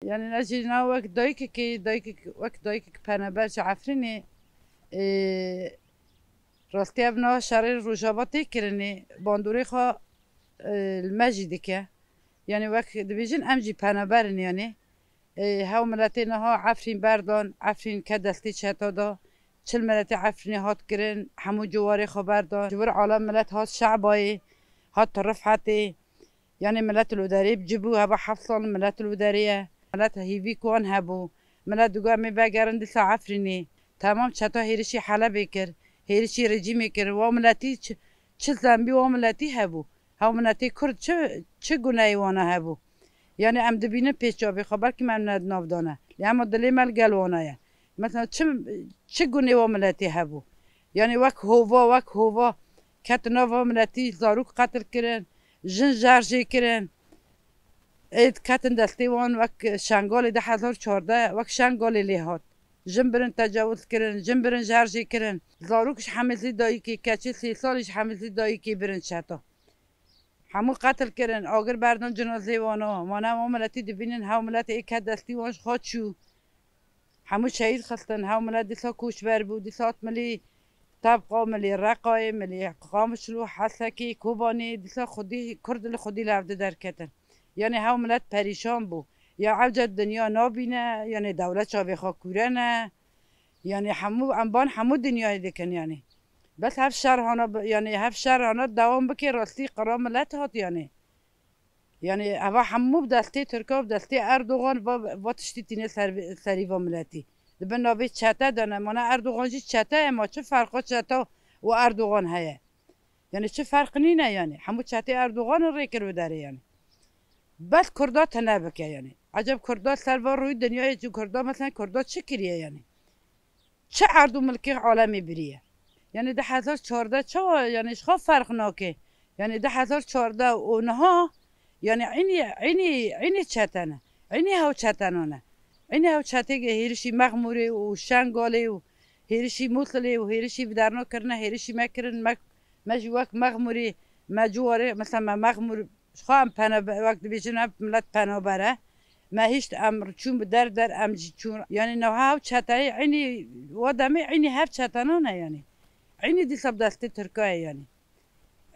يعني نجينا وقت دايك پنبر عفرینی راستی ابنا شریر روجاباتی کرنی باندوری خوا المجد که يعني وقت دبيجن أمجي پنبرن يعني هاو ملتين ها عفرين بردان عفرين كدستي شتا دا چل ملت عفرين هات كرن همو جواري خبردان جوار عالم ملت هات شعباي هات رفحتي يعني ملت الوداري بجبو هبا حفصان ملت الودارية ملت هيفي كوان هبو ملت دوغا مي بگرن دسا عفريني تمام شتا هيرشي حلبي كر هيرشي رجيمي كر وملتي چل زنبي وملتي هبو هاو ملتي كرد چه گناهی وانه هبو يعني ام دبینه پیش جابی خبر که من ندناف دانه اما دلی مال گلوانه مثلا چه گونه و ملتی هبو يعني وک هوا کت نوا ملتی زاروک قتل کرن جن جارجی کرن اید کتن دستی وان وک شنگال 2014 وک شنگال لیهات جن برن تجاوز کرن جن برن جارجی کرن زاروکش حمزی دایی که کچی 3 سالش حمزی دایی که برن شتا همو قتل کردن آگر بردن جنازه وانا مانا ملتی دبینن هاو ملت ایک دستی وانش خود شو همو شهید خستن هاو ملت دیسا کوشبر بود دیسات ملی طبقا ملی رقای ملی قامشلو حسکی کوبانی دیسا خودی کرد خودی لفده در کتن یعنی هاو ملت پریشان بود یا عوجت دنیا نابینه یعنی دولت شاوی خواه نه یعنی همو دنیای دیکن یعنی بس هف شهر هانا يعني هف شهر هانا دوام بكي راستي قرار ملت هات يعني هوا حمو بدستي تركيا بدستي اردوغان با تشتيتيني سريفا ملتي دبن نابي چتا دانا مانا اردوغان جي چتا اما چه فرقا چتا و اردوغان هيا يعني چه فرق نينه يعني حمو چتا اردوغان الريكر بداري يعني بس كردا تنابك يعني عجب كردا سرور روی دنيا جو كردا مثلا كردا چه كريه يعني چه اردو ملكي عالمي بريه يعني 2014 چه يعني شخاف فرق ناکه يعني 2014 اونها يعني عيني چتنه عيني هاو چتنانه عيني هاو چته هیرشی مغموره و شنگاله و هیرشی موصله و هیرشی بدرنا کرنه هیرشی مکرن مجوک مغموره مجواره مثلا مغمور خواهم پنا وقت بیشتر ملت پنا بره ما هیچ امر چون در امجی چون يعني نه هاو چته عيني ودمي عيني هاو چتنانه يعني عيني دي صب دستي تركيا يعني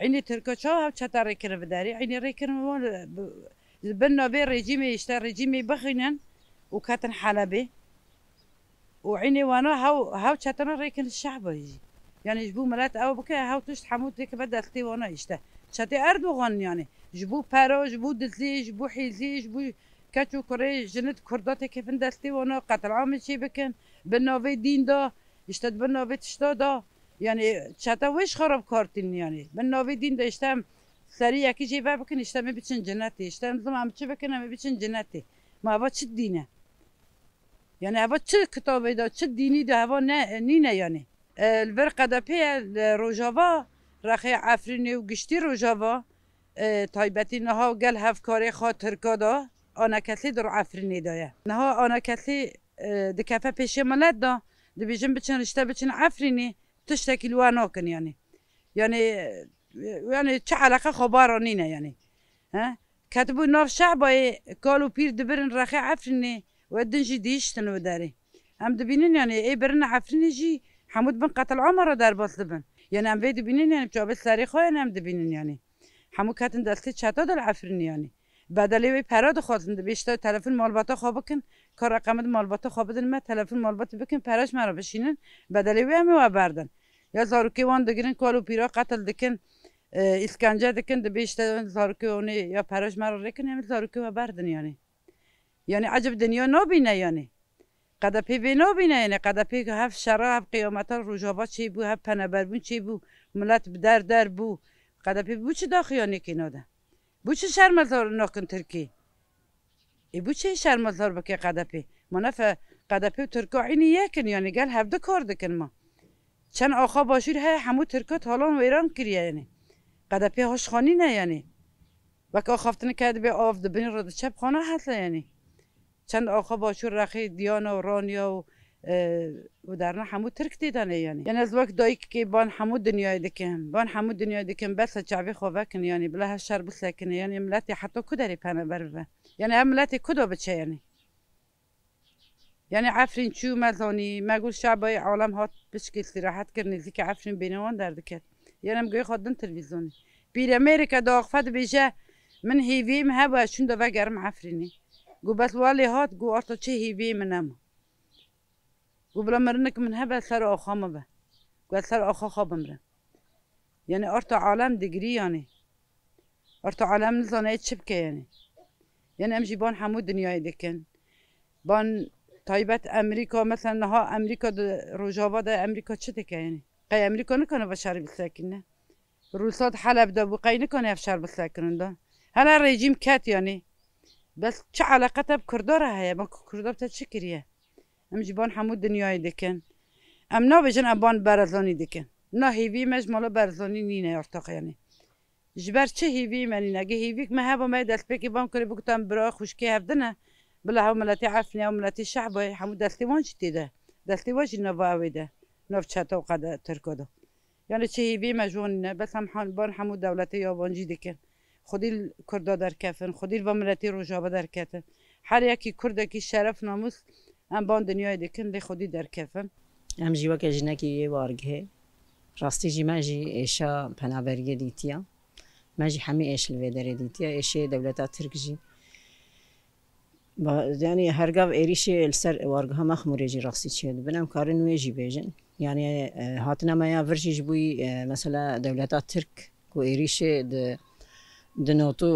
عيني تركيا شو هاو شتا ريكن بداري عيني ريكن بنا بين رجيمي يشتغل رجيمي بخينن وكاتن حلبي وعيني وانا هاو شتنا ريكن الشعب يجي يعني جبو ملات او بكي هاو تشت حمود ديك بدستي وانا يشته شتي اردوغان يعني جبو بارو جبو دزلي جبو حيزي جبو كاتو كوري جنت كرداتي كيف دستي وانا قتل عامل شي بكن بنا في دين دا يشتد بنا في تشتا دا يعني چتا وش خراب کارتین يعني من ناوی دین داشتم سری یکی جیب بکن اشتم بیچن جنتی اشتم زمان چه بکنم بیچن جنتی ما هوا چه دینه يعني هوا چه کتابی دا چه دینی دا هوا نه نینه يعني الورقه دا پی روجاوا رخی عفرینی و گشتی روجاوا تایبتی نها گل هفکاری خاطر کدا آن کسی در عفرینی دایه نها آن کسی دکافه پیش ملت دا دبیجن بچن اشته بچن عفرینی تشتكي لوانوكن يعني چه علاقه خبرانينه يعني ها كتبوا ناف شعبي قالوا بير دبرن رخي عفرني ودنجي ديشتن وداري هم دبينين يعني اي برن عفرني جي حمود بن قتل عمر دار باس دبن يعني هم بيد دبينين يعني بجاب الساري خوين هم دبينين يعني حمو كاتن دستي چتا دل عفرني يعني بدلی وی پراد خواستند بیشتر تلفن مالباتا خواب بکن کار رقم مالباتا خواب بدن ما تلفن مالبات بکن پرش مرا بشینن بدلی وی همی و بردن یا زاروکی وان دگرن کالو پیرا قتل دکن اسکنجه دکن بیشتر زاروکی اونی یا پرش مرا رکن همی زاروکی و بردن يعني عجب دنیا نبینه يعني قدپی بی نبینه يعني قدپی که هف شراب قیامت روجابات چی بو هف پنبربون چی بو ملت در بو قدپی بو چی داخیانی که ناده بو چه شرمزار ناکن ترکی ای بو چه شرمزار بکی قدپی ما نف قدپی و ترکا عینی یکن يعني قال هفده کار دکن ما چند آخا باشور های همو ترکات حالان و ایران کریه يعني قدپی هاش خانی نه يعني وک آخافتن کرد به آف دبنی را چپ خانه هسته يعني چند آخا باشور رخی دیانا و رانیا و درنا همو ترک دیدنه يعني از وقت دایی که بان همو دنیای دکن بس چعبی خواه کن يعني بلا هشار بسکنه يعني ملتی حتی کداری پنه بر يعني هم ملتی کدا بچه يعني يعني عفرين شو مثلاني ما أقول شعبي عالم هات بشكل استراحت كرني ذيك عفرين بينوان دردكت يعني مقول خدن تلفزيوني بير أمريكا داغفت بيجا من هيفيم هوا شون دا وقرم عفريني قو بس والي هات قو أرطو چه هيفي منام قو بلا مرنك من هبا سر آخا مبا قو سر آخا خواب مرن يعني أرطو عالم دقري يعني أرطو عالم نزانه چبكه يعني أمشي بان حمو دنياي دكن بان تایبەت ئەمریکا مثلا نها ئەمریکا ڕۆژاوا دا ئەمریکا چ دکه يعني قای ئەمریکا نکنه بشار بسکنه روسات حلب دا بو قای نکنه افشار بسکنن دا هلا رژیم کات يعني بس چه علاقته بکرداره هيا با کردار تا چه کریه ام جبان حمود دنیای دکن ام نا بجن ابان برزانی دکن نا هیوی مجموعه برزانی نینه ارتاق يعني جبر چه هیوی منی نگه هیوی ما هبا ما دست بکی بام کری بگتم برای خوشکی هفدنه بلا هم ملتي عفني أو ملتي شعبي حمود دلتي واجد ده دلتي واجد نباوي ده نوف شتا وقد تركضه يعني شيء بي مجون بس هم بان حمود دولتي يابانجي دكن خدي الكردا در كفن خدي الوملتي رجابه در كفن هر يكي كردا كي شرف ناموس ام بان دنيا دكن لي خدي در كفن ام جي وك جنكي وارغه راستي جي ماجي ايشا پنابرگه ديتيا ماجي حمي ايش الفيدر ديتيا ايش دولتا تركجي يعني هرقاف إيريشي السر وارقها مخموريجي راسي تشيد بنام كارن ويجي بيجن يعني هاتنا ما يفرجي جبوي مثلا دولتات ترك كو إيريشي دنوتو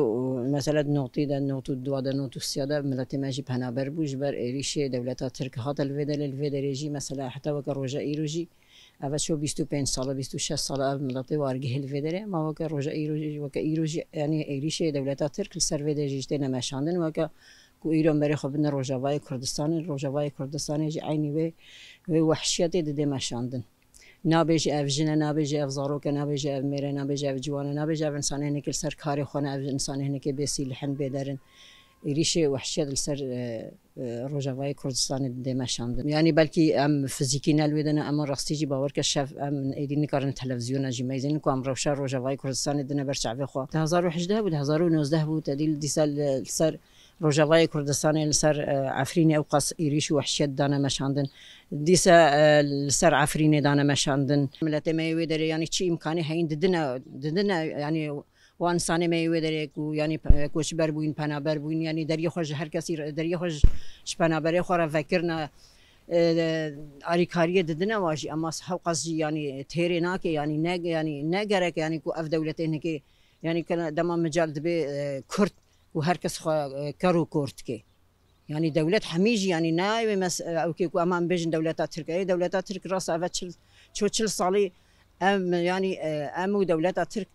مثلا دنوتي دنوتو دوا دنوتو السيادة ملتي ماجي بهنا بربو جبر إيريشي دولتات ترك هات الفيدر يجي مثلا حتى وكا روجا إيروجي أبا شو 25 سالة 26 سالة ملتي وارقه الفيدر ما وكا روجا إيروجي وكا إيروجي يعني إيريشي دولتات ترك السر فيدر جيشتنا ماشاندن وكا و ایران برای خب نه روجاوای کردستان جی عینی و وحشیتی دیده مشاندن نابیج افجنه نابیج افزاروک نابیج اف میره نابیج اف جوانه نابیج اف انسانه نکل سر کاری خانه اف انسانه نکل بیسی لحن بیدارن ایریش وحشیت السر روجاوای کردستان دیده مشاندن يعني بلكي ام فيزيكي نالويدنا ام راستيجي باور كشاف ام ايدي نكارن تلفزيون اجي ميزين كو ام روشا روجاوای کردستان دنا برشعبي خو 2018 و 2019 بو تديل ديسال السر روجاوای کردستان السر عفرینی او قص ایریش وحشیت دانا مشاندن دیسا السر عفرینی دانا مشاندن ملت مايوي دري يعني شي امكاني هين ددنا يعني وانسان مايوي دري كو يعني كوش بربوين پنا بربوين يعني دري خوش هر کسی دري خوش شپنا بري خورا فكرنا آریکاری ددنا واجی اما صحو قصدي يعني تهريناك يعني نگ يعني نگرك يعني كو اف دولتين هيك يعني كان دما مجال دبي كرد وهركس كارو كورتكي يعني دولة حميجي يعني ناي مس او كيكو امام بيجن دولتات تركيا دولتات ترك راس افتشل تشل صالي ام يعني ام دولتات ترك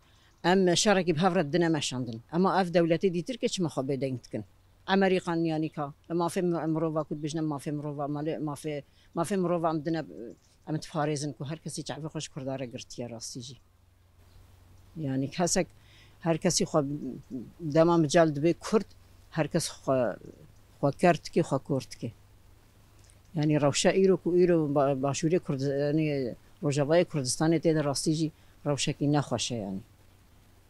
ام شارك بهفر الدنا مشاندن اما اف دولتي دي تركيش ما خبي دينتكن امريكان يعني كا ما في مروفا كنت بجنا ما في مروفا ما في مروفا عندنا ام تفاريزن كو هركس يعرف خوش كرداره قرتيا راستيجي يعني كاسك هر کسی خو دما مجال دبی کرد هر کس خو کرد کی خو کرد کی یعنی روشا ایرو کو ایرو باشوری کرد یعنی روجاوای کردستان ته راستیجی روشا کی نخوشه یعنی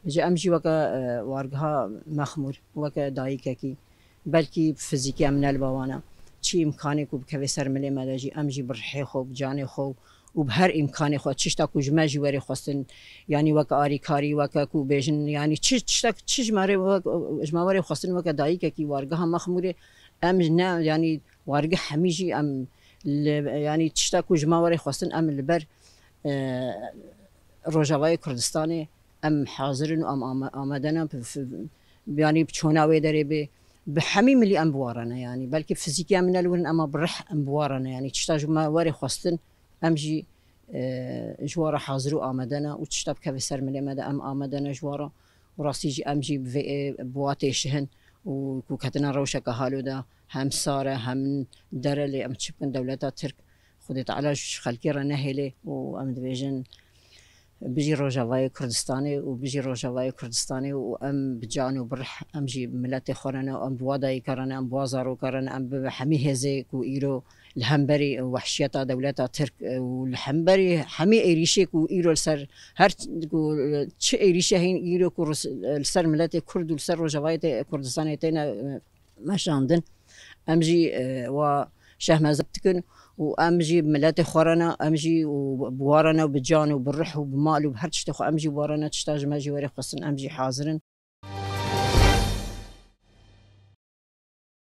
بجا امجی وکا وارگها مخمور وکا دایک کی بلکی فیزیکی من البوانا چی امکانی کو بکوی سر ملی مداجی امجی برحی خو بجان خو وبهر إمكاني خو تشتا كو جماجي وري خواستن يعني وكا آريكاري وكا كو بيجن يعني تشتا تشجماري جماوري خواستن وكا دايكا كي وارقها مخموري أم يعني وارقها حميجي أم يعني تشتا كو جماوري خواستن أم البر روجاوای کردستان ام حاضرن و ام آمدن يعني بچوناوي دري بحمي ملي ام بوارنا يعني بلكي فيزيكيا من الون اما برح ام بوارنا يعني تشتا جماوري خواستن امجي جوارا حاضرو آمدنا و تشتاب كبسر ملي مدى ام آمدنا جوارا وراسيجي امجي بواتيشهن و كتنا روشا كهالو دا هم سارة هم درلي ام تشبكن دولتا ترك خدت على خلقي رنهلي و ام دبيجن بيجي روجاوای کردستانی و بيجي روجاوای کردستانی و ام بجانو برح امجي ملت خورنا ام بوادای کرنا ام بوازارو کرنا ام بحمي هزي كو ايرو الهمبري وحشيتا دولتا ترك والهمبري حمي ايريشي كو ايرو السر هر كو تش ايريشي هين ايرو كو السر ملت كرد والسر روجاوای کردستانی تينا ماشاندن امجي و شهمزة بتكن وامجي بملاتي خورنا امجي وبوارنا وبجان وبالروح وبمال وبهرتش تخو امجي بوارنا تشتاج ماجي وري خصن امجي حاضرن